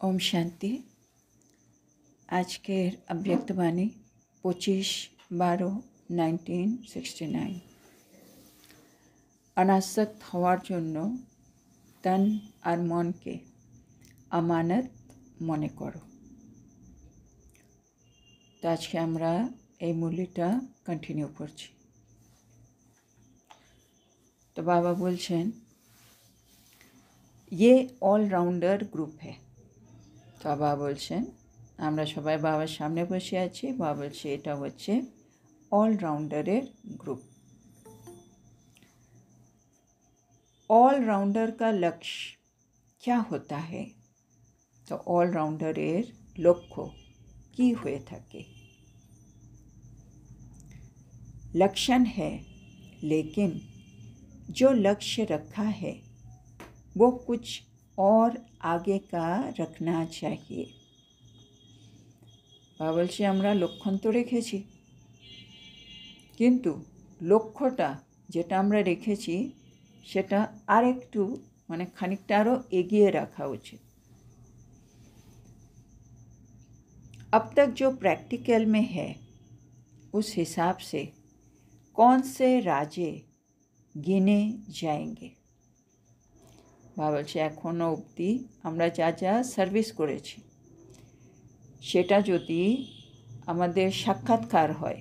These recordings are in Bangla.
ओम शांति। आज के अव्यक्तवाणी 25/12/1969। अनासक्त हওয়ার জন্য तन और मन के अमानत मने करो। तो आज के আমরা এই মূল্যটা কন্টিনিউ করছি। तो बाबा बोलছেন ये ऑलराउंडर ग्रुप है। तो बाबा बोलছেন আমরা সবাই বাবার সামনে বসে আছি। বাবা বলছে এটা হচ্ছে ऑलराउंडर ग्रुप। ऑलराउंडर का लक्ष्य क्या होता है? तो ऑलराउंडर लक्ष्य की हुए থাকে। लक्षण है, लेकिन जो लक्ष्य रखा है वो कुछ और आगे का रखना चाहिए। বাবা বলছে আমরা লক্ষণ তো রেখেছি, কিন্তু লক্ষ্যটা যেটা আমরা রেখেছি সেটা আরেকটু খানিকটা আরও এগিয়ে রাখা উচিত। अब तक जो प्रैक्टिकल में है उस हिसाब से कौन से राजे गिने जाएंगे। বাবা বলছে এখনও অবধি আমরা যা যা সার্ভিস করেছি সেটা যদি আমাদের সাক্ষাৎকার হয়,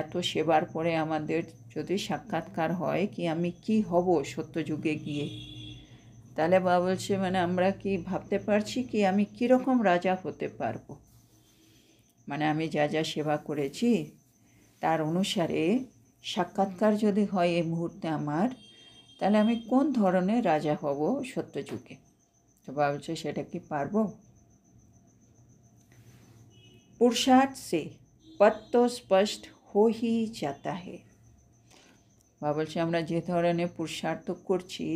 এত সেবার পরে আমাদের যদি সাক্ষাৎকার হয় কি আমি কি হব সত্যযুগে গিয়ে, তাহলে বাবা বলছে আমরা কি ভাবতে পারছি কি আমি কীরকম রাজা হতে পারবো। আমি যা যা সেবা করেছি তার অনুসারে সাক্ষাৎকার যদি হয় এই মুহূর্তে আমার, তাহলে আমি কোন ধরনের রাজা হব সত্যযুগে। তো বাবা বলছে সেটা কি পারবো। पुरुषार्थ से पद तो स्पष्ट हो ही जाता है। বাবা বলছে আমরা যে ধরনের পুরুষার্থ করছি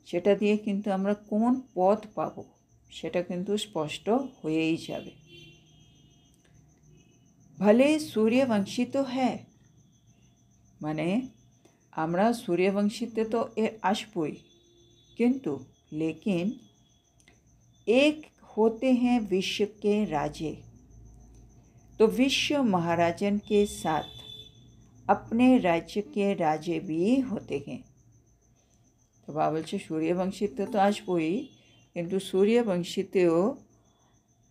সেটা দিয়ে কিন্তু আমরা কোন পথ পাব সেটা কিন্তু স্পষ্ট হয়েই যাবে। भले सूर्यवंशी तो है, আমরা सूर्यवंशीते तो আসবই, किंतु लेकिन एक होते हैं विश्व के राजे। तो विश्व महाराजन के साथ अपने राज्य के राजे भी होते हैं। तो बाबा बोलছে सूर्यवंशीते तो আসবই, কিন্তু सूर्यवंशीतेও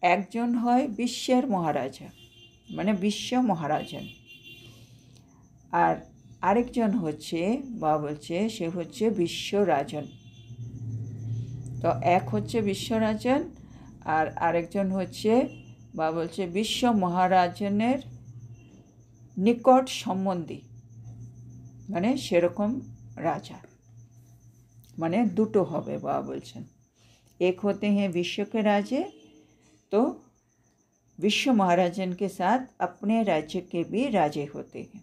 একজন হয় বিশ্বের মহারাজা, বিশ্ব মহারাজন, আর আরেকজন হচ্ছে বাবা বলছে সে হচ্ছে বিশ্বরাজন। তো এক হচ্ছে বিশ্বরাজন আর আরেকজন হচ্ছে বাবা বলছে বিশ্ব মহারাজনের নিকট সম্বন্ধী, সেরকম রাজা, দুটো হবে। বাবা বলছেন एक होते हैं विश्व के राजे, तो विश्व महाराजन के साथ अपने राज्य के भी राजे होते हैं।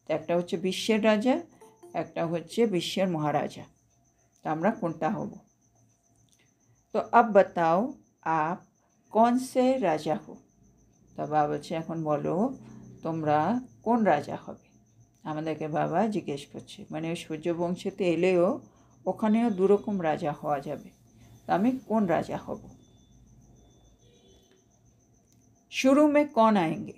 तो একটা হচ্ছে বিশ্বের রাজা, একটা হচ্ছে বিশ্বের মহারাজা। তো আমরা কোনটা হব। तो अब बताओ आप कौन से राजा हो। तो বাবা বলছে এখন বলো তোমরা কোন রাজা হবে। আমাদেরকে বাবা জিজ্ঞেস করছে সূর্যবংশীতে এলেও ওখানেও দুরকম রাজা হওয়া যাবে, তো আমি কোন রাজা হব। शुरू में कौन आएंगे,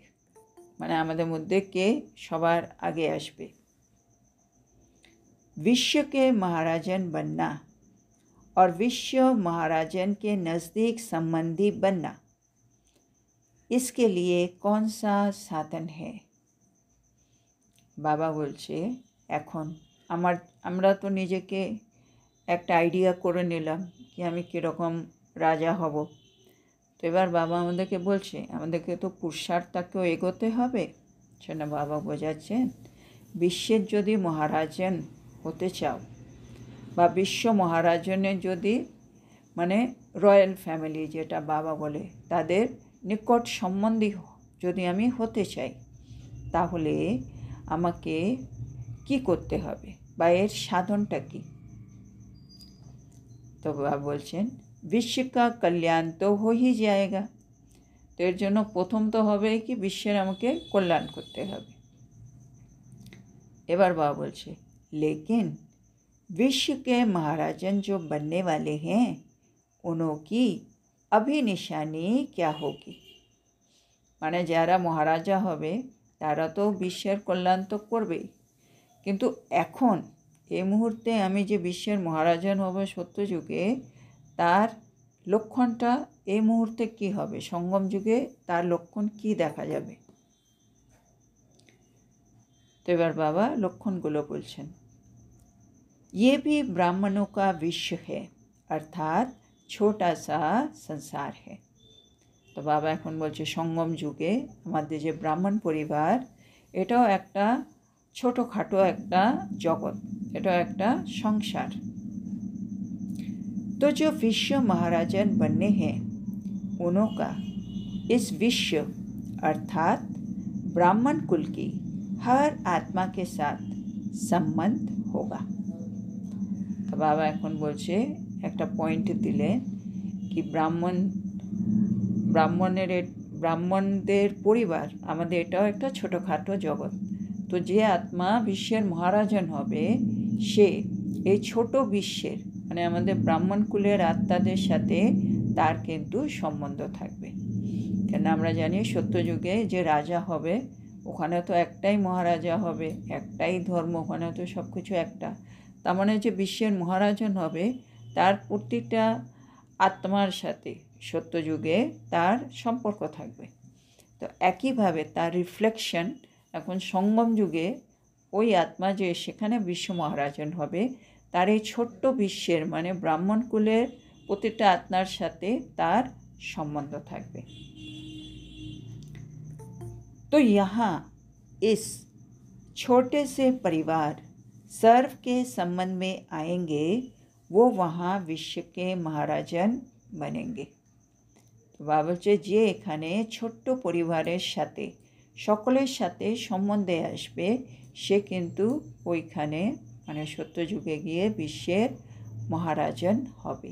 আমাদের মধ্যে কে সবার আগে আসবে। विश्व के महाराजन बनना और विश्व महाराजन के नज़दीक संबंधी बनना, इसके लिए कौन सा साधन है। बाबा बोलছে এখন আমরা তো নিজেকে একটা আইডিয়া করে নিলাম কি আমি কীরকম রাজা হব। তো এবার বাবা আমাদেরকে বলছে আমাদেরকে তো পুরুষার্থটাকেও এগোতে হবে। সেটা বাবা বোঝাচ্ছেন বিশ্বের যদি মহারাজন হতে চাও বা বিশ্ব মহারাজনের যদি রয়্যাল ফ্যামিলি যেটা বাবা বলে তাদের নিকট সম্বন্ধী যদি আমি হতে চাই, তাহলে আমাকে কি করতে হবে বা এর সাধনটা কি। তো বাবা বলছেন বিশ্ব का कल्याण तो हो ही जाएगा। তো এর জন্য প্রথম তো হবে কি বিশ্বের আমাকে কল্যাণ করতে হবে। এবার বাবা বলছে लेकिन विश्व के महाराजन जो बनने वाले हैं उनकी अभी निशानी क्या होगी। মানে যারা মহারাজা হবে তারা তো বিশ্বের কল্যাণ তো করবেই, কিন্তু এখন এই মুহূর্তে আমি যে বিশ্বের মহারাজন হব সত্যযুগে, তার লক্ষণটা এই মুহূর্তে কি হবে, সঙ্গম যুগে তার লক্ষণ কি দেখা যাবে। তো এবার বাবা লক্ষণগুলো বলছেন। ये भी ब्राह्मणों का विश्व है, अर्थात छोटा सा संसार है। তো বাবা এখন বলছে সঙ্গম যুগে আমাদের যে ব্রাহ্মণ পরিবার, এটাও একটা ছোটোখাটো একটা জগৎ, এটাও একটা সংসার। तो जो विश्व महाराजन बनने हैं उन्हों का इस विश्व अर्थात ब्राह्मण कुल की हर आत्मा के साथ संबंध होगा। तो बाबा এখন বলছে একটা পয়েন্ট দিলেন কি ব্রাহ্মণদের পরিবার আমাদের এটাও একটা ছোটোখাটো জগৎ। তো যে আত্মা বিশ্বের মহারাজন হবে সে এই ছোট বিশ্বের মানে আমাদের ব্রাহ্মণ কুলের আত্মাদের সাথে তার কিন্তু সম্বন্ধ থাকবে। কেন আমরা জানি সত্যযুগে যে রাজা হবে ওখানে তো একটাই মহারাজা হবে, একটাই ধর্ম, ওখানে তো সব কিছু একটা। তার মানে যে বিশ্বের মহারাজন হবে তার প্রতিটা আত্মার সাথে সত্যযুগে তার সম্পর্ক থাকবে। তো একইভাবে তার রিফ্লেকশন এখন সঙ্গম যুগে ওই আত্মা যে সেখানে বিশ্ব মহারাজন হবে তার এই ছোট্ট বিশ্বের মানে ব্রাহ্মণ কুলের প্রতিটা আত্মার সাথে তার সম্বন্ধ থাকবে। तो यहाँ इस छोटे से परिवार सर्व के संबंध में आएंगे, वो वहाँ विश्व के महाराजन बनेंगे। তো বাবা বলছে যে এখানে ছোট্ট পরিবারের সাথে সকলের সাথে সম্বন্ধে আসবে সে কিন্তু ওইখানে মানে সত্যযুগে গিয়ে বিশ্বের মহারাজন হবে।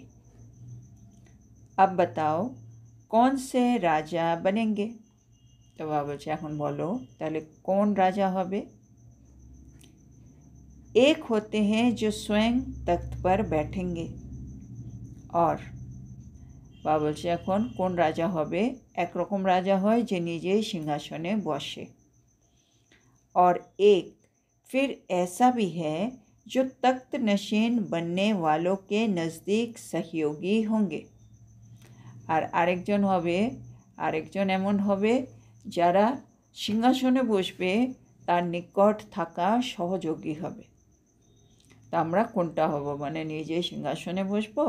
अब बताओ कौन से राजा बनेंगे। তো বাবা বলছে এখন বলো তাহলে কোন রাজা হবে। एक होते हैं जो स्वयं तख्त पर बैठेंगे, और বাবা বলছে এখন কোন রাজা হবে। একরকম রাজা হয় যে নিজেই সিংহাসনে বসে, और एक फिर ऐसा भी है जो तख्त नशीन बनने वालों के नज़दीक सहयोगी होंगे। আর আরেকজন হবে, আরেকজন এমন হবে যারা সিংহাসনে বসবে তার নিকট থাকা সহযোগী হবে। তা আমরা কোনটা হব, মানে নিজে সিংহাসনে বসবো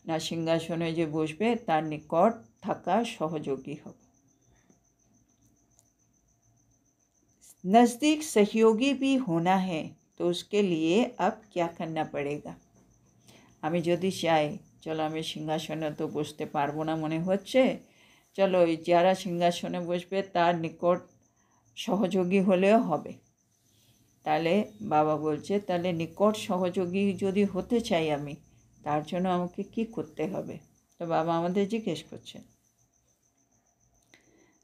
না সিংহাসনে যে বসবে তার নিকট থাকা সহযোগী হবে। नज़दीक सहयोगी भी होना है तो उसके लिए अब क्या करना पड़ेगा। আমি যদি চাই চলো আমি সিংহাসনে তো বসতে পারবো না মনে হচ্ছে, চলো ওই যারা সিংহাসনে বসবে তার নিকট সহযোগী হলেও হবে। তাহলে বাবা বলছে তাহলে নিকট সহযোগী যদি হতে চাই আমি তার জন্য আমাকে কি করতে হবে। তো বাবা আমাদের জিজ্ঞেস করছেন।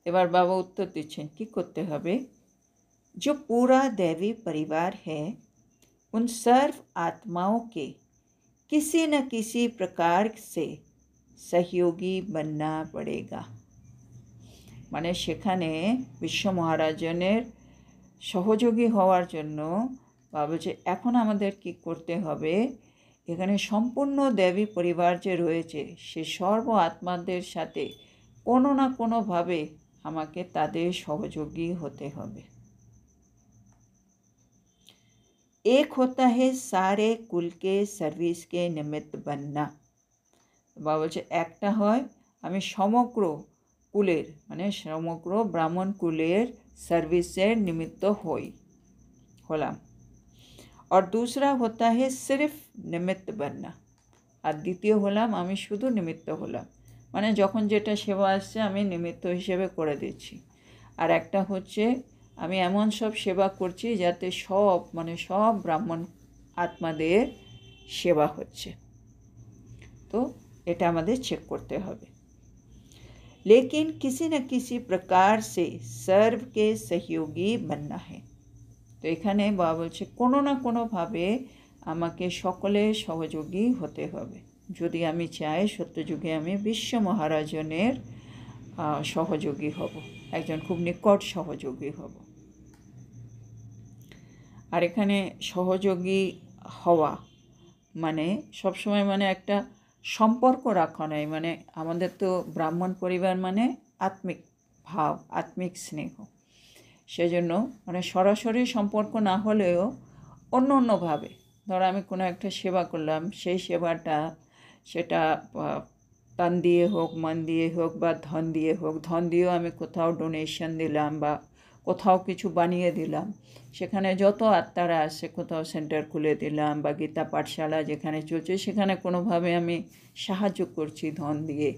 এবার বাবা উত্তর দিচ্ছেন কি করতে হবে। जो पूरा दैवी परिवार है उन सर्व आत्माओं के किसी न किसी प्रकार से सहयोगी बनना पड़ेगा। মানে সেখানে বিশ্ব মহারাজনের সহযোগী হওয়ার জন্য বাবা বলছে এখন আমাদের কি করতে হবে, এখানে সম্পূর্ণ দেবী পরিবার যে রয়েছে সে সর্ব আত্মাদের সাথে কোনো না কোনোভাবে আমাকে তাদের সহযোগী হতে হবে। एक होता है सारे कुल के सर्विस के निमित्त बनना। বাবা বলছে একটা হয় আমি সমগ্র কুলের মানে সমগ্র ব্রাহ্মণ কুলের সার্ভিসের নিমিত্ত হলাম, और दूसरा होता है सिर्फ निमित्त बनना, আর দ্বিতীয় হলাম আমি শুধু নিমিত্ত হলাম মানে যখন যেটা সেবা আসছে আমি নিমিত্ত হিসেবে করে দিচ্ছি, আর একটা হচ্ছে আমি এমন সব সেবা করছি যাতে সব মানে সব ব্রাহ্মণ আত্মাদের সেবা হচ্ছে। তো এটা আমাদের চেক করতে হবে। लेकिन किसी न किसी प्रकार से सर्व के सहयोगी बनना है। তো এখানে বাবা বলছে কোনো না কোনোভাবে আমাকে সকলের সহযোগী হতে হবে। যদি আমি চাই সত্যযুগে আমি বিশ্ব মহারাজনের সহযোগী হব, একজন খুব নিকট সহযোগী হব। আর এখানে সহযোগী হওয়া মানে সবসময় মানে একটা সম্পর্ক রাখা নয়, মানে আমাদের তো ব্রাহ্মণ পরিবার মানে আত্মিক ভাব, আত্মিক স্নেহ। সেজন্য মানে সরাসরি সম্পর্ক না হলেও অন্য অন্যভাবে, ধরো আমি কোনো একটা সেবা করলাম, সেই সেবাটা সেটা তন দিয়ে হোক, মন দিয়ে হোক বা ধন দিয়ে হোক, ধন দিয়েও আমি কোথাও ডোনেশন দিলাম বা কোথাও কিছু বানিয়ে দিলাম, সেখানে যত আত্মারা আসে কোথাও সেন্টার খুলে দিলাম বা গীতা পাঠশালা যেখানে চলছে সেখানে কোনোভাবে আমি সাহায্য করছি ধন দিয়ে,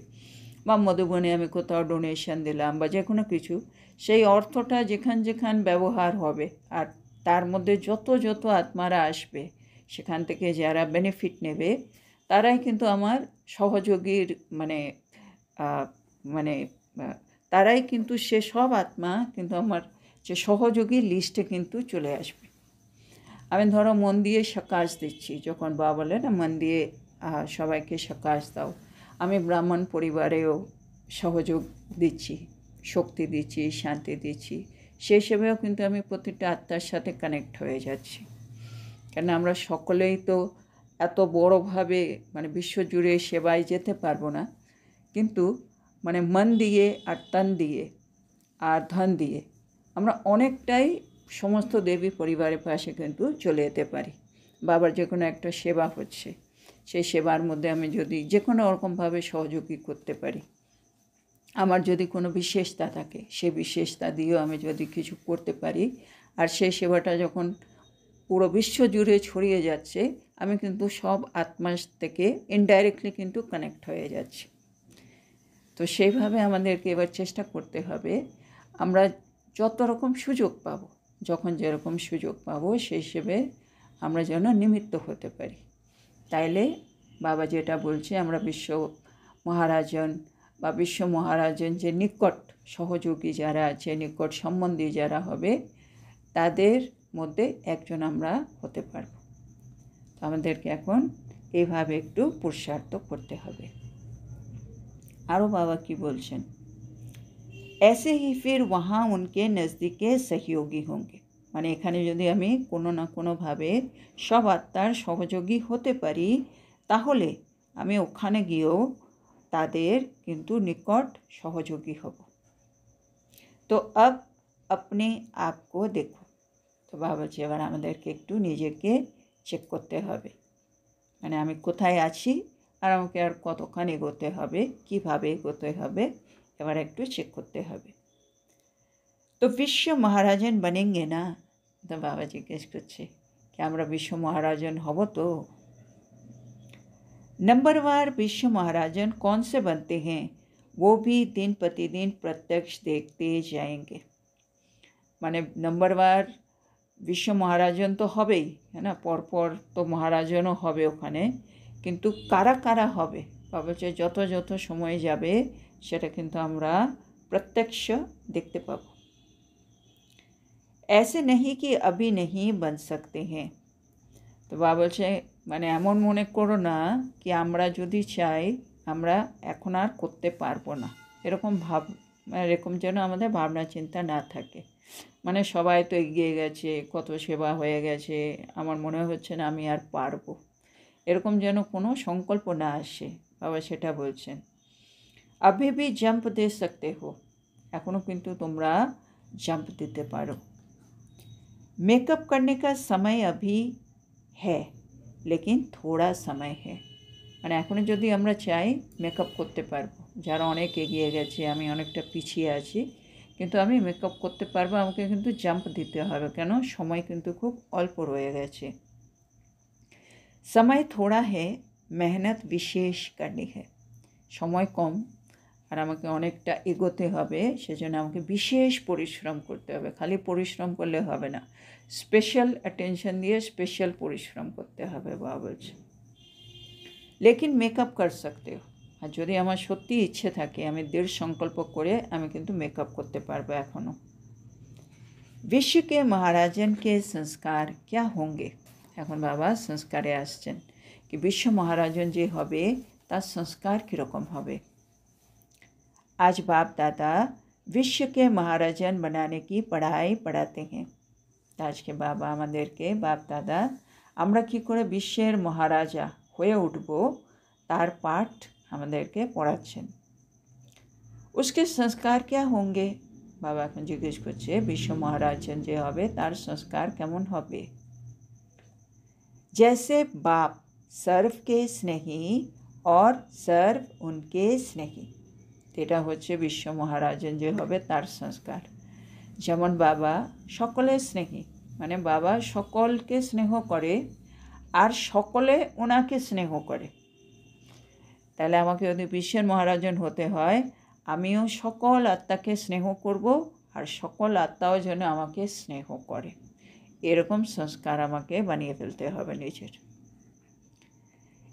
বা মধুবনে আমি কোথাও ডোনেশন দিলাম বা যে কোনো কিছু, সেই অর্থটা যেখান ব্যবহার হবে আর তার মধ্যে যত আত্মারা আসবে সেখান থেকে যারা বেনিফিট নেবে তারাই কিন্তু আমার সহযোগীর মানে মানে তারাই কিন্তু সে সব আত্মা কিন্তু আমার যে সহযোগী লিস্টে কিন্তু চলে আসবে। আমি ধরো মন দিয়ে সকাশ দিচ্ছি, যখন বাবা বলে না মন দিয়ে সবাইকে সকাশ দাও, আমি ব্রাহ্মণ পরিবারেও সহযোগ দিচ্ছি, শক্তি দিচ্ছি, শান্তি দিচ্ছি, সেই হিসেবেও কিন্তু আমি প্রতিটা আত্মার সাথে কানেক্ট হয়ে যাচ্ছি। কেন আমরা সকলেই তো এত বড়োভাবে মানে বিশ্বজুড়ে সেবায় যেতে পারবো না, কিন্তু মানে মন দিয়ে আর তন দিয়ে আর ধন দিয়ে আমরা অনেকটাই সমস্ত দেবী পরিবারের পাশে কিন্তু চলে যেতে পারি। বাবার যে কোনো একটা সেবা হচ্ছে, সেই সেবার মধ্যে আমি যদি যে কোনো রকমভাবে সহযোগী করতে পারি, আমার যদি কোনো বিশেষতা থাকে সেই বিশেষতা দিয়েও আমি যদি কিছু করতে পারি, আর সেই সেবাটা যখন পুরো বিশ্ব জুড়ে ছড়িয়ে যাচ্ছে, আমি কিন্তু সব আত্মার থেকে ইনডাইরেক্টলি কিন্তু কানেক্ট হয়ে যাচ্ছি। তো সেইভাবে আমাদেরকে এবার চেষ্টা করতে হবে আমরা যত রকম সুযোগ পাব, যখন যেরকম সুযোগ পাব সেই হিসেবে আমরা যেন নিমিত্ত হতে পারি। তাইলে বাবা যেটা বলছে আমরা বিশ্ব মহারাজন বা বিশ্ব মহারাজন যে নিকট সহযোগী যারা আছে, নিকট সম্বন্ধী যারা হবে, তাদের মধ্যে একজন আমরা হতে পারব। তো আমাদেরকে এখন এইভাবে একটু পুরুষার্থ করতে হবে। आरो बाबा की बोलছেন, ऐसे ही फिर वहाँ उनके नज़दीके सहयोगी होंगे। মানে এখানে যদি আমি কোনো না কোনোভাবে সব আত্মার সহযোগী হতে পারি, তাহলে আমি ওখানে গিয়েও তাদের কিন্তু নিকট সহযোগী হব। তো अब अपने आप को देखो। তো বাবা বলছে এবার আমাদেরকে একটু নিজেকে চেক করতে হবে, মানে আমি কোথায় আছি আর আমাকে আর কতক্ষণ এগোতে হবে, কীভাবে এগোতে হবে, এবার একটু চেক করতে হবে। তো বিশ্ব মহারাজন বনেঙ্গে না? তো বাবা জিজ্ঞেস করছে কি আমরা বিশ্ব মহারাজন হব তো? नंबरवार विश्व महाराजन कौन से बनते हैं वो भी दिन प्रतिदिन प्रत्यक्ष देखते जाएंगे। মানে নম্বরবার বিশ্ব মহারাজন তো হবেই, হ্যাঁ না, পরপর তো মহারাজনও হবে ওখানে, কিন্তু কারা কারা হবে বাবা বলছে যত সময় যাবে সেটা কিন্তু আমরা প্রত্যক্ষ দেখতে পাব। ऐसे नहीं कि अभी नहीं बन सकते हैं। তো বাবা বলছে মানে এমন মনে করো না কি আমরা যদি চাই আমরা এখন আর করতে পারবো না, এরকম এরকম যেন আমাদের ভাবনা চিন্তা না থাকে। মানে সবাই তো এগিয়ে গেছে, কত সেবা হয়ে গেছে, আমার মনে হচ্ছে না আমি আর পারবো, এরকম যেন কোনো সংকল্প না আসে। বাবা সেটা বলছেন। अभी भी जंप दे सकते हो, এখনও কিন্তু তোমরা जंप দিতে পারো। मेकअप करने का समय अभी है लेकिन थोड़ा समय है। মানে এখনও যদি আমরা চাই মেকআপ করতে পারবো, যারা অনেক এগিয়ে গেছে, আমি অনেকটা পিছিয়ে আছি, কিন্তু আমি মেকআপ করতে পারবো, আমাকে কিন্তু জাম্প দিতে হবে, কেন সময় কিন্তু খুব অল্প রয়ে গেছে। समय थोड़ा है मेहनत विशेष करनी है। সময় কম আর আমাকে অনেকটা এগোতে হবে, সেজন্য আমাকে বিশেষ পরিশ্রম করতে হবে। খালি পরিশ্রম করলে হবে না, স্পেশাল অ্যাটেনশন দিয়ে স্পেশাল পরিশ্রম করতে হবে বাবা বলছে। লেকিন মেকআপ কর सकते हो, আর যদি আমার সত্যি ইচ্ছে থাকে আমি দৃঢ় সংকল্প করে আমি কিন্তু মেকআপ করতে পারবো এখনও। विश्व के महाराजन के संस्कार क्या होंगे। এখন বাবা সংস্কারে আসছেন कि विश्व महाराजन जे हबे तार संस्कार कीरकम हबे। आज बाप दादा विश्व के महाराजन बनाने की पढ़ाई पढ़ाते हैं। आज के बाबा आमादेरके बाप दादा आमरा कि करे विश्वेर महाराजा हये उठबो तार पाठ आमादेरके पढ़ाच्छेन। उसके संस्कार क्या होंगे? बाबा এখন জিজ্ঞেস করছে विश्व महाराजन जे हबे तार संस्कार केमन हबे। जैसे बाप सर्व के स्नेही और सर्व उनके स्नेही, এটা হচ্ছে विश्व महाराजन जे हबे तार संस्कार। যেমন বাবা সকলের স্নেহী, মানে বাবা সকলকে স্নেহ করে আর সকলে ওনাকে স্নেহ করে। তাহলে আমাকে যদি বিশ্বের মহারাজন হতে হয়, আমিও সকল আত্মাকে স্নেহ করব আর সকল আত্মাও যেন আমাকে স্নেহ করে, এরকম সংস্কার আমাকে বানিয়ে ফেলতে হবে নিজের।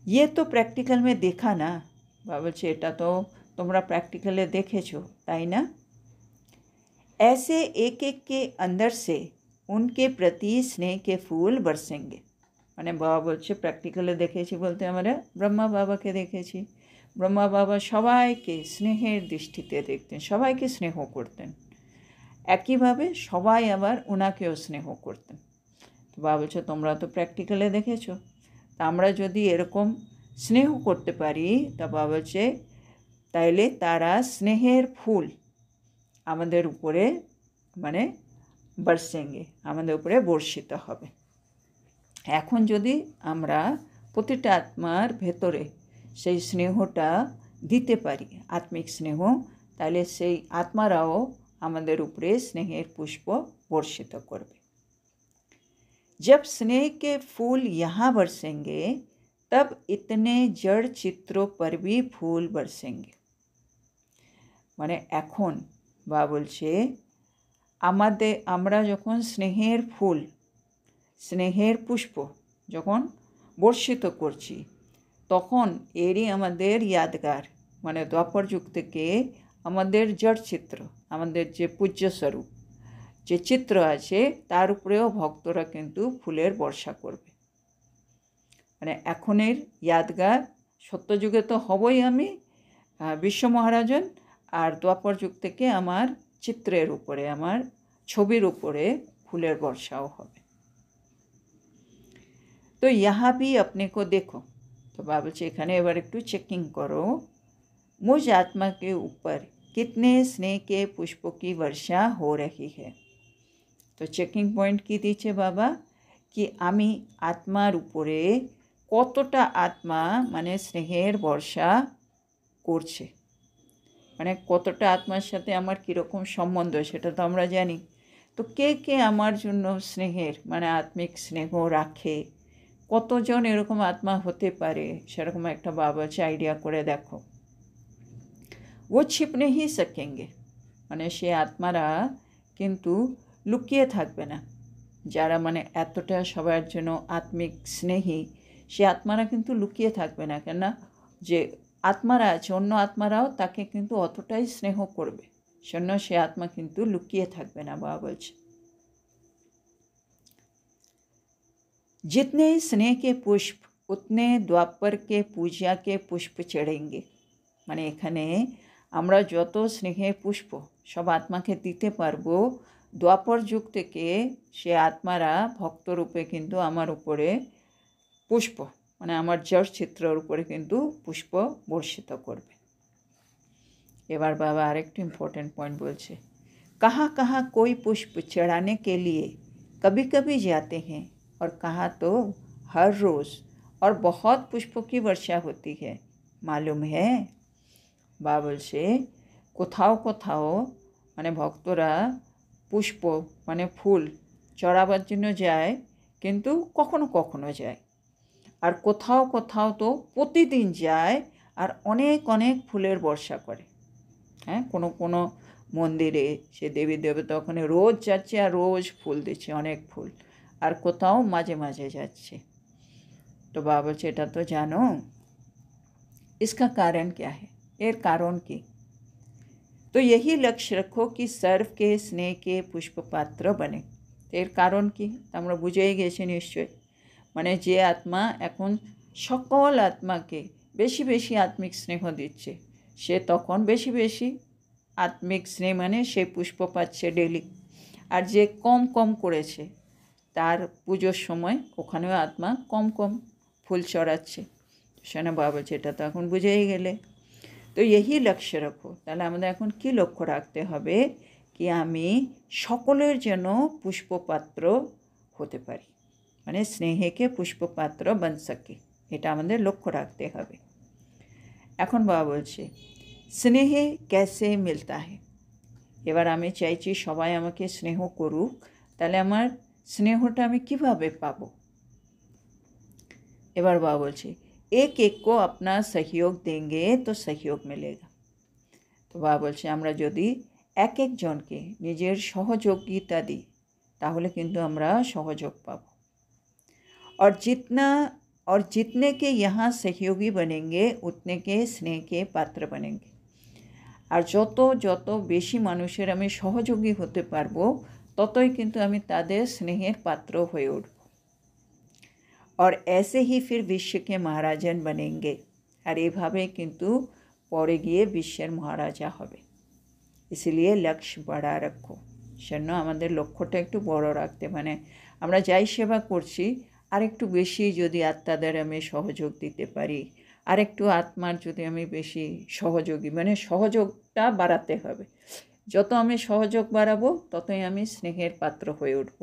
ये तो प्रैक्टिकल में देखा ना। बाबा বলছে এটা তো তোমরা প্র্যাকটিক্যালে দেখেছো, তাই না? ऐसे एक एक के अंदर से उनके प्रति स्नेह के फूल बरसेंगे। মানে বাবা বলছে প্র্যাকটিক্যালে দেখেছি বলতে আমরা ব্রহ্মা বাবাকে দেখেছি। ব্রহ্মা বাবা সবাইকে স্নেহের দৃষ্টিতে দেখতেন, সবাইকে স্নেহ করতেন। একইভাবে সবাই আবার ওনাকেও স্নেহ করতেন। তো বাবা বলছে তোমরা তো প্র্যাকটিক্যালে দেখেছো, তা আমরা যদি এরকম স্নেহ করতে পারি তা বাবা বলছে তাইলে তারা স্নেহের ফুল আমাদের উপরে মানে বর্ষেঙ্গে, আমাদের উপরে বর্ষিত হবে। এখন যদি আমরা প্রতিটা আত্মার ভেতরে সেই স্নেহটা দিতে পারি, আত্মিক স্নেহ, তাহলে সেই আত্মারাও আমাদের উপরে স্নেহের পুষ্প বর্ষিত করবে। जब स्नेह के फूल यहाँ बरसेंगे तब इतने जड़ चित्रों पर भी फूल बरसेंगे। মানে এখন বা বলছে আমরা যখন স্নেহের ফুল, স্নেহের পুষ্প যখন বর্ষিত করছি, তখন এরই আমাদের ইয়াদগার মানে দ্বাপর যুগ থেকে আমাদের জড় চিত্র, আমাদের যে পূজ্য স্বরূপ যে চিত্র আছে তার উপরেও ভক্তরা কিন্তু ফুলের বর্ষা করবে। মানে এখনের ইয়াদগার সত্যযুগে তো হবই আমি বিশ্ব মহারাজন, আর দ্বাপর যুগ থেকে আমার চিত্রের উপরে, আমার ছবির উপরে ফুলের বর্ষাও হবে। তো यहाँ भी अपने को देखो। तो बाबा বলছে এখানে এবার একটু চেকিং করো, मुझ आत्मा के ऊपर कितने स्नेह के पुष्पों की वर्षा हो रही है। तो চেকিং পয়েন্ট কি দিচ্ছে বাবা, কি আমি আত্মার উপরে কতটা আত্মা মানে স্নেহের বর্ষা করছে, মানে কতটা আত্মার সাথে আমার কীরকম সম্বন্ধ সেটা তো আমরা জানি। তো কে কে আমার জন্য স্নেহের মানে আত্মিক স্নেহ রাখে, কতজন এরকম আত্মা হতে পারে, সেরকম একটা বাবা আইডিয়া করে দেখো। ও छिप नहीं सकेंगे, মানে সে আত্মারা কিন্তু লুকিয়ে থাকবে না। যারা মানে এতটা সবার জন্য আত্মিক স্নেহী, সে আত্মারা কিন্তু লুকিয়ে থাকবে না, কেননা যে আত্মারা আছে অন্য আত্মারাও তাকে কিন্তু অতটাই স্নেহ করবে, সেজন্য সে আত্মা কিন্তু লুকিয়ে থাকবে না। বাবা বলছে जितने स्नेह के पुष्प उतने द्वापर के पूजा के पुष्प चढ़ेंगे। মানে এখানে আমরা যত স্নেহের পুষ্প সব আত্মাকে দিতে পারবো, দ্বাপর যুগ থেকে সে আত্মারা ভক্তরূপে কিন্তু আমার উপরে পুষ্প মানে আমার জড় চিত্রের উপরে কিন্তু পুষ্প বর্ষিত করবে। এবার বাবা আরেকটু ইম্পর্টেন্ট পয়েন্ট বলছে, कहाँ कहाँ कोई पुष्प चढ़ाने के लिए कभी कभी जाते हैं और कहाँ तो हर रोज़ और बहुत पुष्पों की वर्षा होती है, मालूम है। বাবা বলছে কোথাও কোথাও মানে ভক্তরা পুষ্প মানে ফুল চড়াবার জন্য যায়, কিন্তু কখনো কখনো যায়, আর কোথাও কোথাও তো প্রতিদিন যায় আর অনেক অনেক ফুলের বর্ষা করে। হ্যাঁ, কোনো কোনো মন্দিরে সে দেবী দেবতা ওখানে রোজ যাচ্ছে আর রোজ ফুল দিচ্ছে, অনেক ফুল, আর কোথাও মাঝে মাঝে যাচ্ছে। তো বাবা বলছে এটা তো জানো, इसका कारण क्या है, এর কারণ কি? तो यही लक्ष्य रखो कि सर्व के स्नेह के पुष्प पात्र बने। এর কারণ কি আমরা বুঝেই গেছি নিশ্চয়, মানে যে আত্মা এখন সকল আত্মাকে বেশি বেশি আত্মিক স্নেহ দিচ্ছে, সে তখন বেশি বেশি আত্মিক স্নেহ মানে সে পুষ্প পাচ্ছে ডেলি। আর যে কম কম করেছে তার পুজোর সময় ওখানেও আত্মা কম কম ফুল চড়াচ্ছে। সেখানে বাবা বলছে এটা তো এখন বুঝেই গেলে, তো यही লক্ষ্য রাখো। তাহলে আমাদের এখন কি লক্ষ্য রাখতে হবে কি আমি সকলের যেন পুষ্পপাত্র হতে পারি, মানে স্নেহকে পুষ্পপাত্র बन सके, এটা আমাদের লক্ষ্য রাখতে হবে। এখন বাবা বলছে স্নেহ कैसे मिलता है। এবার আমি চাইছি সবাই আমাকে স্নেহ করুক, তাহলে আমার স্নেহটা আমি কিভাবে পাবো। এবার বাবা বলছে एक एक को अपना सहयोग देंगे तो सहयोग मिलेगा। তো বাবা বলছে আমরা যদি এক একজনকে নিজের সহযোগিতা দিই তাহলে কিন্তু আমরা সহযোগ পাব। और जितने के यहाँ सहयोगी बनेंगे उतने के स्नेह के पात्र बनेंगे। আর যত যত বেশি মানুষের আমি সহযোগী হতে পারবো ততই কিন্তু আমি তাদের স্নেহের পাত্র হয়ে উঠব। और ऐसे ही फिर विश्व के महाराजन बनेंगे। আর এভাবে কিন্তু পরে গিয়ে বিশ্বের মহারাজা হবে। इसलिए लक्ष्य बड़ा रखो। সেজন্য আমাদের লক্ষ্যটা একটু বড় রাখতে, মানে আমরা যাই সেবা করছি আর একটু বেশি যদি আত্মাদের আমি সহযোগ দিতে পারি, আর একটু আত্মার যদি আমি বেশি সহযোগী, মানে সহযোগটা বাড়াতে হবে। যত আমি সহযোগ বাড়াবো ততই আমি স্নেহের পাত্র হয়ে উঠব,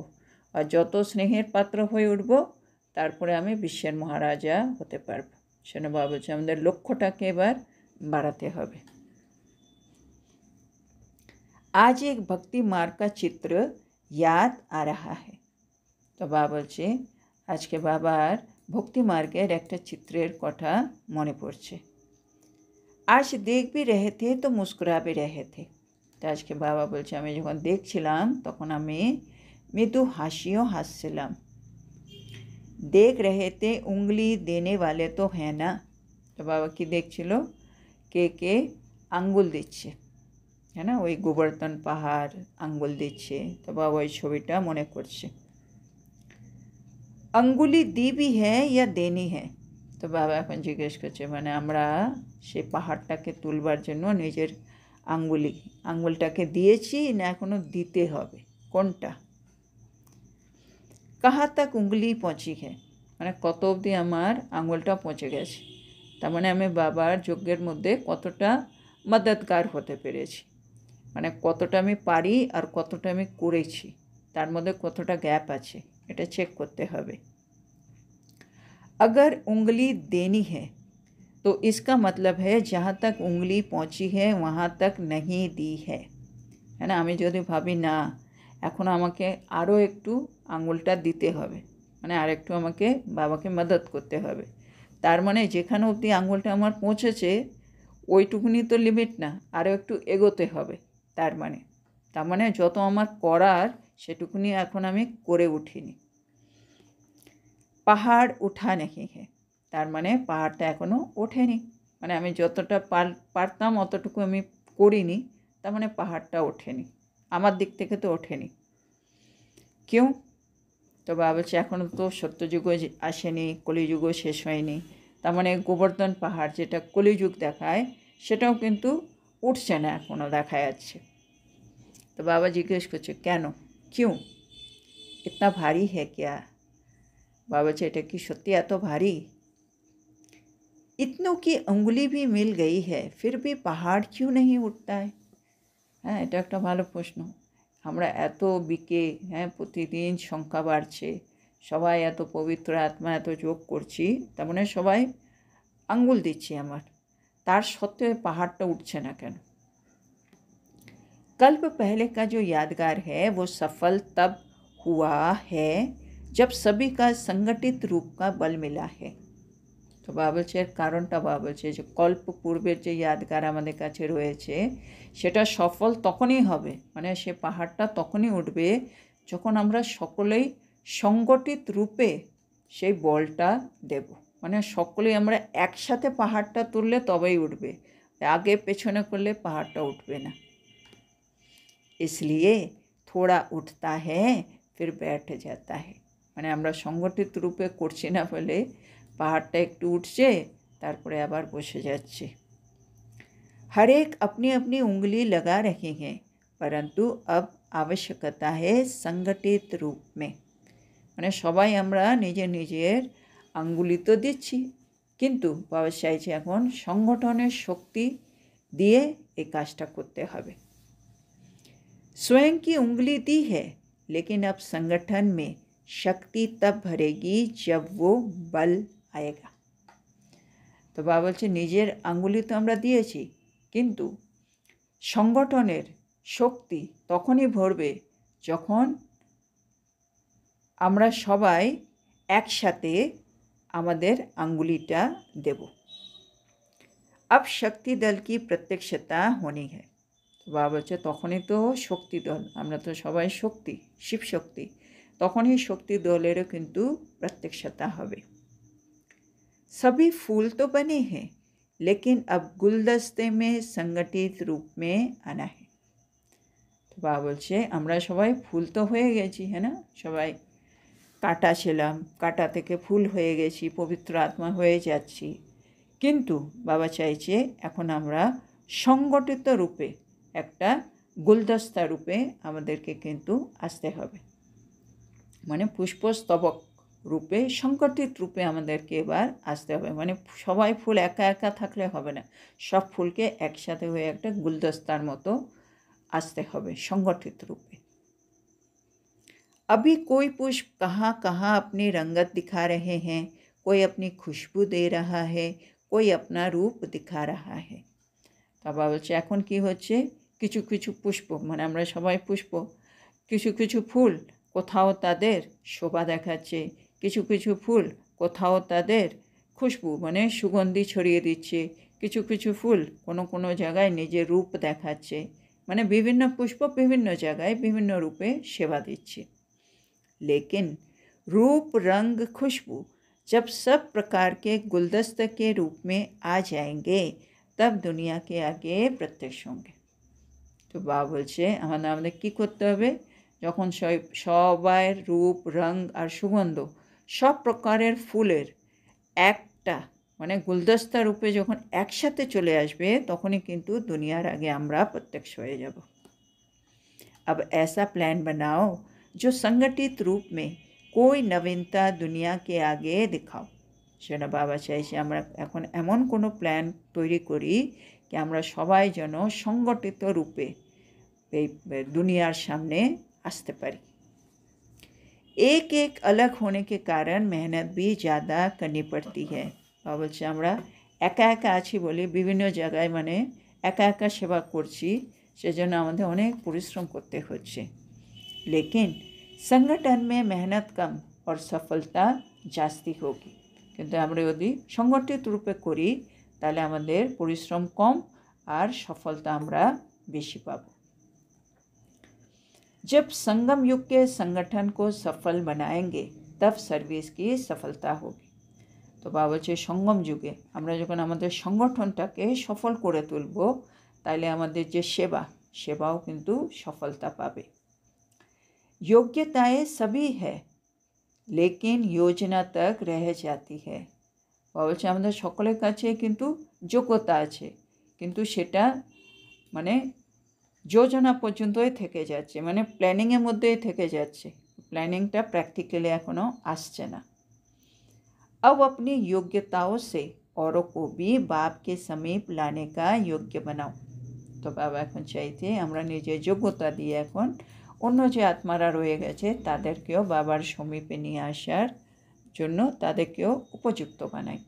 আর যত স্নেহের পাত্র হয়ে উঠব তারপরে আমি বিশ্বের মহারাজা হতে পারবো। সেজন্য বাবা বলছে আমাদের লক্ষ্যটাকে এবার বাড়াতে হবে। आज एक भक्ति मार्ग का चित्र याद आ रहा है। तो बाबा বলছে আজকে বাবার ভক্তি মার্গের একটা চিত্রের কথা মনে পড়ছে। आज देख भी रहे थे तो मुस्कुरा भी रहे थे। তো আজকে বাবা বলছে আমি যখন দেখছিলাম তখন আমি মৃদু হাসিও হাসছিলাম। देख रहे थे उंगली देने वाले तो है ना। তো বাবা কি দেখছিল, কে আঙ্গুল দিচ্ছে, है ना, ওই গোবর্ধন পাহাড় আঙ্গুল দিচ্ছে। তো বাবা ওই ছবিটা মনে করছে। अंगुली दी भी है या देनी है। তো বাবা এখন জিজ্ঞেস করছে মানে আমরা সেই পাহাড়টাকে তুলবার জন্য নিজের আঙ্গুলটাকে দিয়েছি না এখনো দিতে হবে, কোনটা। कहाँ तक उंगली पहुँची है, মানে কত অবধি আমার আঙুলটা পৌঁছে গেছে। তার মানে আমি বাবার যজ্ঞের মধ্যে কতটা মদতগার হতে পেরেছি, মানে কতটা আমি পারি আর কতটা আমি করেছি, তার মধ্যে কতটা গ্যাপ আছে এটা চেক করতে হবে। अगर उंगली देनी है तो इसका मतलब है जहाँ तक उंगली पहुँची है वहाँ तक नहीं दी है ना। আমি যদি ভাবি না এখন আমাকে আরও একটু আঙুলটা দিতে হবে, মানে আর একটু আমাকে বাবাকে মদত করতে হবে, তার মানে যেখানে অবধি আঙুলটা আমার পৌঁছেছে ওইটুকুনি তো লিমিট না, আরও একটু এগোতে হবে। তার মানে যত আমার করার সেটুকুনি এখন আমি করে উঠিনি। পাহাড় উঠা নেই হে, তার মানে পাহাড়টা এখনও ওঠেনি, মানে আমি যতটা পারতাম অতটুকু আমি করিনি, তার মানে পাহাড়টা ওঠেনি, আমার দিক থেকে তো ওঠেনি। কেউ তো বাবা বলছে এখনও তো সত্যযুগও আসেনি, কলিযুগও শেষ হয়নি, তার মানে গোবর্ধন পাহাড় যেটা কলিযুগ দেখায় সেটাও কিন্তু উঠছে না, এখনও দেখা যাচ্ছে। তো বাবা জিজ্ঞেস করছে কেন, क्यों इतना भारी है क्या। बाबा বলছে এটা কি সত্যি এত ভারী। इतनों की उंगली भी मिल गई है फिर भी पहाड़ क्यों नहीं उठता है। হ্যাঁ এটা একটা ভালো প্রশ্ন। আমরা এত বিকে, হ্যাঁ প্রতিদিন সংখ্যা বাড়ছে, সবাই এত পবিত্র আত্মা এত যোগ করছি, তার মানে সবাই আঙ্গুল দিচ্ছি আমার, তার সত্ত্বেও পাহাড়টা উঠছে না কেন। कल्प पहले का जो यादगार है वो सफल तब हुआ है जब सभी का संगठित रूप का बल मिला है। তো বাবা বলছে এর কারণটা বাবা বলছে যে কল্প পূর্বের যে ইয়াদগার আমাদের কাছে রয়েছে সেটা সফল তখনই হবে, মানে সে পাহাড়টা তখনই উঠবে যখন আমরা সকলেই সংগঠিত রূপে সেই বলটা দেব, মানে সকলেই আমরা একসাথে পাহাড়টা তুললে তবেই উঠবে, আগে পেছনে করলে পাহাড়টা উঠবে না। इसलिए थोड़ा उठता है फिर बैठ जाता है, মানে আমরা সংগঠিত রূপে করছি না বলে পাহাড়টা একটু উঠছে, তারপরে আবার বসে যাচ্ছে। हर एक अपनी अपनी उंगली लगा रहे हैं, परंतु अब आवश्यकता है संगठित रूप में। মানে সবাই আমরা নিজের নিজের আঙ্গুলি তো দিচ্ছি, কিন্তু বাবা চাইছে এখন সংগঠনের শক্তি দিয়ে এই কাজটা করতে হবে। स्वयं की उंगली दी है, लेकिन अब संगठन में शक्ति तब भरेगी जब वो बल आएगा। তো বাবা বলছে নিজের আঙ্গুলি তো আমরা দিয়েছি, কিন্তু সংগঠনের শক্তি তখনই ভরবে যখন আমরা সবাই একসাথে আমাদের আঙ্গুলিটা দেব। अब शक्ति दल की प्रत्यक्षता होनी है। বাবা বলছে তখনই তো শক্তি দল, আমরা তো সবাই শক্তি, শিব শক্তি, তখনই শক্তি দলেরও কিন্তু প্রত্যক্ষতা হবে। सभी फूल तो बने हैं, लेकिन अब गुलदस्ते में संगठित रूप में आना है। তো বাবা বলছে আমরা সবাই ফুল তো হয়ে গেছি, হ্যাঁ না, সবাই কাঁটা ছিলাম, কাঁটা থেকে ফুল হয়ে গেছি, পবিত্র আত্মা হয়ে যাচ্ছি, কিন্তু বাবা চাইছে এখন আমরা সংগঠিত রূপে একটা গুলদস্তা রূপে আমাদেরকে কিন্তু আসতে হবে। মানে পুষ্পস্তবক রূপে, সংগঠিত রূপে আমাদেরকে এবার আসতে হবে। মানে সবাই ফুল একা একা থাকলে হবে না, সব ফুলকে একসাথে হয়ে একটা গুলদস্তার মতো আসতে হবে সংগঠিত রূপে। अभी कोई पुष्प कहाँ कहाँ अपनी रंगत दिखा रहे हैं, कोई अपनी खुशबू दे रहा है, कोई अपना रूप दिखा रहा है। বাবা বলছে এখন কি হচ্ছে, কিছু কিছু পুষ্প, মানে আমরা সবাই পুষ্প, কিছু কিছু ফুল কোথাও তাদের শোভা দেখাচ্ছে, কিছু কিছু ফুল কোথাও তাদের খুশবু মানে সুগন্ধি ছড়িয়ে দিচ্ছে, কিছু কিছু ফুল কোনো কোনো জায়গায় নিজের রূপ দেখাচ্ছে, মানে বিভিন্ন পুষ্প বিভিন্ন জায়গায় বিভিন্ন রূপে সেবা দিচ্ছে। लेकिन रूप रंग खुशबू जब सब प्रकार के गुलदस्ते के रूप में आ जाएंगे, तब दुनिया के आगे प्रत्यक्ष होंगे। तो বাবা বলছে আমাদের কী করতে হবে, যখন সবাই রূপ রং আর সুগন্ধ সব প্রকারের ফুলের একটা মানে গুলদস্তা রূপে যখন একসাথে চলে আসবে, তখনই কিন্তু দুনিয়ার আগে আমরা প্রত্যক্ষ হয়ে যাব। अब ऐसा प्लान बनाओ जो संगठित रूप में कोई नवीनता दुनिया के आगे दिखाओ। সেটা বাবা চাইছে আমরা এখন এমন কোনো প্ল্যান তৈরি করি कि আমরা সবাই যেন সংগঠিত রূপে এই দুনিয়ার সামনে আসতে পারি। एक एक अलग होने के कारण मेहनत भी ज़्यादा करनी पड़ती है। বাবা বলছে আমরা একা একা আছি বলে বিভিন্ন জায়গায় মানে একা একা সেবা করছি, সেজন্য আমাদের অনেক পরিশ্রম করতে হচ্ছে। लेकिन संगठन में मेहनत कम और सफलता जास्ती होगी। কিন্তু আমরা যদি সংগঠিত রূপে করি তাহলে আমাদের পরিশ্রম কম আর সফলতা আমরা বেশি পাব। जब संगम युग के संगठन को सफल बनाएंगे, तब सर्विस की सफलता होगी। তো বাবা বলছে সঙ্গম যুগে আমরা যখন আমাদের সংগঠনটাকে সফল করে তুলব, তাহলে আমাদের যে সেবাও কিন্তু সফলতা পাবে। योग्यताएं सभी है, लेकिन योजना तक रह जाती है। বাবা বলছে আমাদের সকলের কাছে কিন্তু যোগ্যতা আছে, কিন্তু সেটা মানে যোজনা পর্যন্তই থেকে যাচ্ছে, মানে প্ল্যানিংয়ের মধ্যেই থেকে যাচ্ছে, প্ল্যানিংটা প্র্যাকটিক্যালি এখনও আসছে না। अब अपनी योग्यताओं से औरों को भी बाप के समीप लाने का योग्य बनाओ। তো বাবা এখন চাইতে আমরা নিজের যোগ্যতা দিয়ে এখন অন্য যে আত্মারা রয়ে গেছে তাদেরকেও বাবার সমীপে নিয়ে আসার জন্য তাদেরকেও উপযুক্ত বানাই।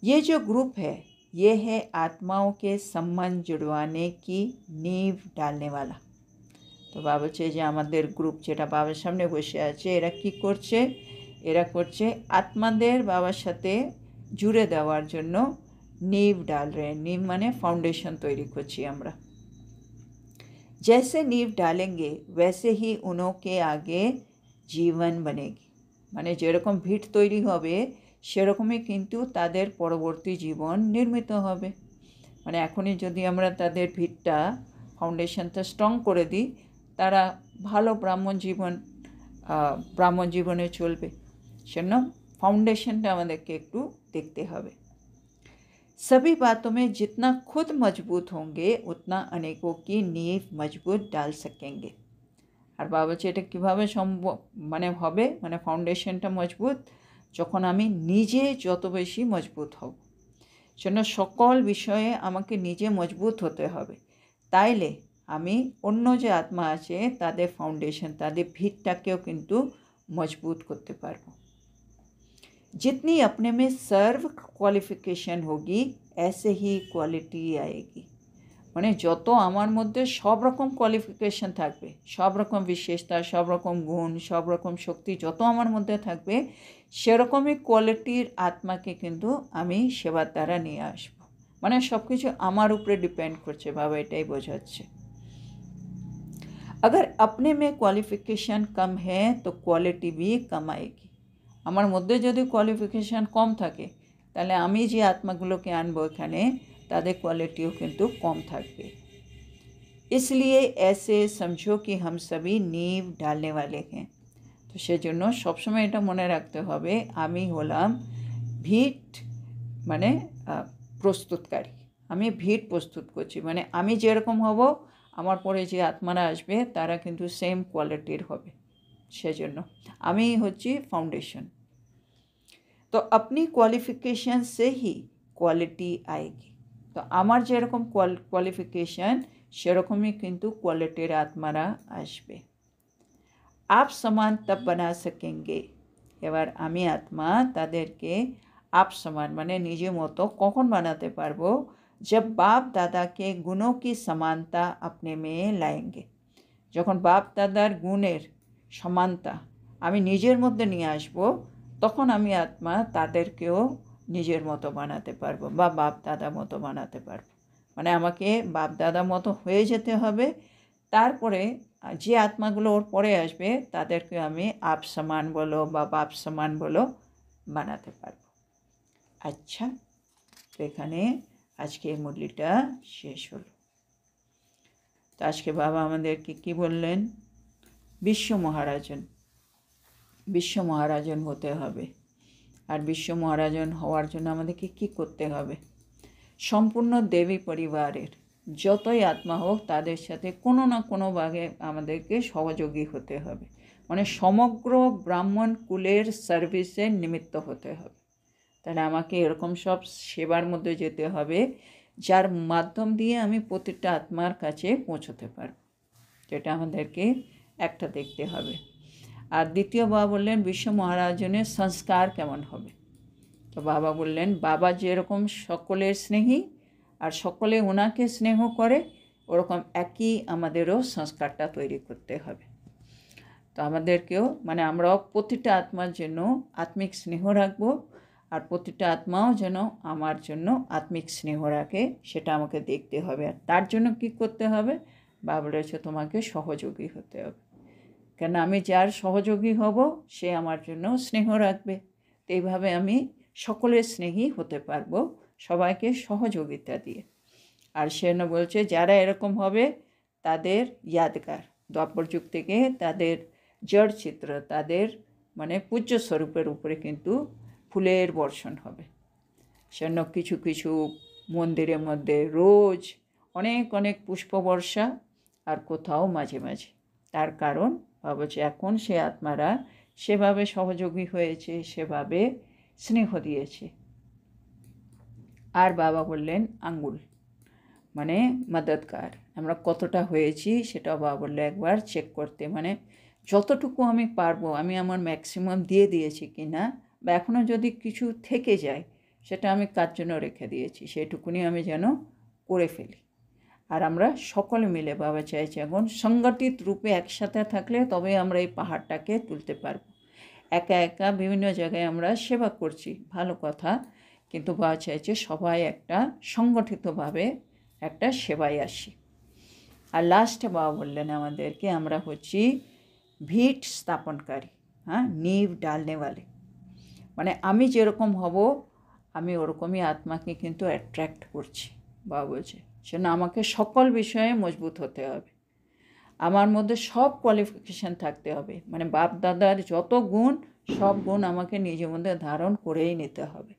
ये जो ग्रुप है, ये है आत्माओं के संबंध जुड़वाने की नींव डालने वाला। তো বাবা বলছে যে আমাদের গ্রুপ যেটা বাবার সামনে বসে আছে, এরা কি করছে, এরা করছে আত্মাদের বাবার সাথে জুড়ে দেওয়ার জন্য नींव डाल रहे हैं। नींव माने फाउंडेशन तैरी करছি আমরা। जैसे नींव डालेंगे वैसे ही उनके आगे जीवन बनेगी। মানে যেরকম ভিট তৈরি হবে সেরকমই কিন্তু তাদের পরবর্তী জীবন নির্মিত হবে। মানে এখনই যদি আমরা তাদের ভিটটা ফাউন্ডেশনটা স্ট্রং করে দিই, তারা ভালো ব্রাহ্মণ জীবনে চলবে। সেজন্য फाउंडेशनটা আমাদেরকে একটু দেখতে হবে। सभी बातों में जितना खुद मजबूत होंगे उतना अनेकों की नींव मजबूत डाल सकेंगे। আর বাবা বলছে এটা কীভাবে সম্ভব হবে ফাউন্ডেশনটা মজবুত যখন আমি নিজে যত বেশি মজবুত হব। জন্য সকল বিষয়ে আমাকে নিজে মজবুত হতে হবে, তাইলে আমি অন্য যে আত্মা আছে তাদের ফাউন্ডেশন, তাদের ভিতটাকেও কিন্তু মজবুত করতে পারবো। जितनी अपने में सर्व क्वालिफिकेशन होगी ऐसे ही क्वालिटी आएगी। যত আমার মধ্যে সব রকম কোয়ালিফিকেশন থাকবে, সব রকম বিশেষতা, সব রকম গুণ, সব রকম শক্তি যত আমার মধ্যে থাকবে, সেরকমই কোয়ালিটির আত্মাকে কিন্তু আমি সেবার দ্বারা নিয়ে আসবো। সব কিছু আমার উপরে ডিপেন্ড করছে, বাবা এটাই বোঝাচ্ছে। अगर अपने में क्वालिफिकेशन कम है तो क्वालिटी भी कम आएगी। আমার মধ্যে যদি কোয়ালিফিকেশান কম থাকে তাহলে আমি যে আত্মাগুলোকে আনবো এখানে তাদের কোয়ালিটিও কিন্তু কম থাকবে। इसलिए ऐसे समझो कि हम सभी नींव डालने वाले हैं। তো সেজন্য সবসময় এটা মনে রাখতে হবে আমি হলাম ভিট প্রস্তুতকারী, আমি ভিট প্রস্তুত করছি। আমি যেরকম হব আমার পরে যে আত্মারা আসবে তারা কিন্তু সেম কোয়ালিটির হবে। সেজন্য আমি হচ্ছি ফাউন্ডেশন। তো अपनी क्वालिफिकेशन से ही क्वालिटी आएगी। তো আমার যেরকম কোয়ালিফিকেশান সেরকমই কিন্তু কোয়ালিটির আত্মারা আসবে। आप समान तब बना सकेंगे। এবার আমি আত্মা তাদেরকে आप समान নিজের মতো কখন বানাতে পারবো, जब बाप दादा के गुणों की समानता अपने में लाएंगे। যখন বাপ দাদার গুণের সমানতা আমি নিজের মধ্যে নিয়ে আসবো, তখন আমি আত্মা তাদেরকেও নিজের মতো বানাতে পারবো বা বাপ দাদা মতো বানাতে পারবো। আমাকে বাপ দাদা মতো হয়ে যেতে হবে, তারপরে যে আত্মাগুলো ওর পরে আসবে তাদেরকে আমি আপ সমান বলো বা বাপ সমান বলো বানাতে পারবো। আচ্ছা, তো এখানে আজকে মুরলিটা শেষ হলো। তো আজকে বাবা আমাদেরকে কি বললেন? বিশ্ব মহারাজন হতে হবে। আর বিশ্ব মহারাজন হওয়ার জন্য আমাদেরকে কি করতে হবে? সম্পূর্ণ দেবী পরিবারের যতই আত্মা হোক তাদের সাথে কোনো না কোনো ভাগে আমাদেরকে সহযোগী হতে হবে। সমগ্র ব্রাহ্মণ কুলের সার্ভিসের নিমিত্ত হতে হবে। তাহলে আমাকে এরকম সব সেবার মধ্যে যেতে হবে যার মাধ্যম দিয়ে আমি প্রতিটা আত্মার কাছে পৌঁছতে পারব। যেটা আমাদেরকে একটা দেখতে হবে। আর দ্বিতীয় বাবা বললেন বিশ্ব মহারাজনের সংস্কার কেমন হবে। তো বাবা বললেন বাবা যেরকম সকলের স্নেহী আর সকলে ওনাকে স্নেহ করে, ওরকম একই আমাদেরও সংস্কারটা তৈরি করতে হবে। তো আমাদেরকেও আমরাও প্রতিটা আত্মার জন্য আত্মিক স্নেহ রাখবো, আর প্রতিটা আত্মাও যেন আমার জন্য আত্মিক স্নেহ রাখে, সেটা আমাকে দেখতে হবে। আর তার জন্য কি করতে হবে? বাবা বলেছে তোমাকে সহযোগী হতে হবে। কেন আমি যার সহযোগী হব সে আমার জন্য স্নেহ রাখবে। তো এইভাবে আমি সকলের স্নেহী হতে পারবো, সবাইকে সহযোগিতা দিয়ে। আর সেজন্য বলছে যারা এরকম হবে তাদের ইয়াদগার দ্বাপর যুগ থেকে তাদের জড় চিত্র, তাদের পূজ্য স্বরূপের উপরে কিন্তু ফুলের বর্ষণ হবে। সেজন্য কিছু কিছু মন্দিরের মধ্যে রোজ অনেক অনেক পুষ্পবর্ষা, আর কোথাও মাঝে মাঝে। তার কারণ ভাবছে এখন সে আত্মারা সেভাবে সহযোগী হয়েছে, সেভাবে স্নেহ দিয়েছে। আর বাবা বললেন আঙ্গুল মদতগার, আমরা কতটা হয়েছি সেটাও বাবা বললে একবার চেক করতে। যতটুকু আমি পারবো আমি আমার ম্যাক্সিমাম দিয়ে দিয়েছি কি না, বা এখনও যদি কিছু থেকে যায় সেটা আমি কার জন্য রেখে দিয়েছি সেটুকুনি আমি যেন করে ফেলি। আর আমরা সকলে মিলে বাবা চাইছে এখন সংগঠিত রূপে একসাথে থাকলে তবে আমরা এই পাহাড়টাকে তুলতে পারবো। একা একা বিভিন্ন জায়গায় আমরা সেবা করছি, ভালো কথা, কিন্তু বাবা চাইছে সবাই একটা সংগঠিতভাবে একটা সেবায় আসি। আর লাস্টে বাবা বললেন আমাদেরকে আমরা হচ্ছি ভিট স্থাপনকারী, নীঁव ডালনে वाले। আমি যেরকম হব আমি ওরকমই আত্মাকে কিন্তু অ্যাট্রাক্ট করছি। বাবা বলছে সেজন্য আমাকে সকল বিষয়ে মজবুত হতে হবে। আমার মধ্যে সব কোয়ালিফিকেশান থাকতে হবে, মানে বাপ দাদার যত গুণ সব গুণ আমাকে নিজের মধ্যে ধারণ করেই নিতে হবে।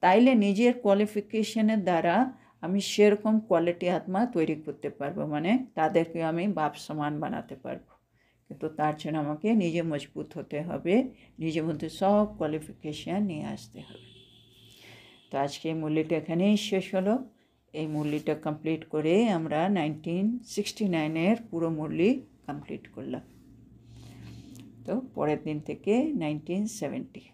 তাইলে নিজের কোয়ালিফিকেশনের দ্বারা আমি সেরকম কোয়ালিটি আত্মা তৈরি করতে পারবো, মানে তাদেরকে আমি বাপ সমান বানাতে পারবো। কিন্তু তার জন্য আমাকে নিজে মজবুত হতে হবে, নিজের মধ্যে সব কোয়ালিফিকেশান নিয়ে আসতে হবে। তো আজকে এই মুরলিটা এখানেই শেষ হলো। এই মুরলিটা কমপ্লিট করে আমরা 1969-এর পুরো মুরলি কমপ্লিট করলাম। তো পরের দিন থেকে 1970।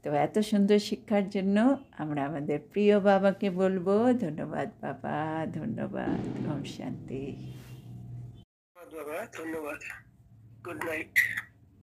তো এত সুন্দর শিক্ষার জন্য আমরা আমাদের প্রিয় বাবাকে বলবো ধন্যবাদ বাবা, ধন্যবাদ। ওম শান্তি। বাবা ধন্যবাদ। Good night.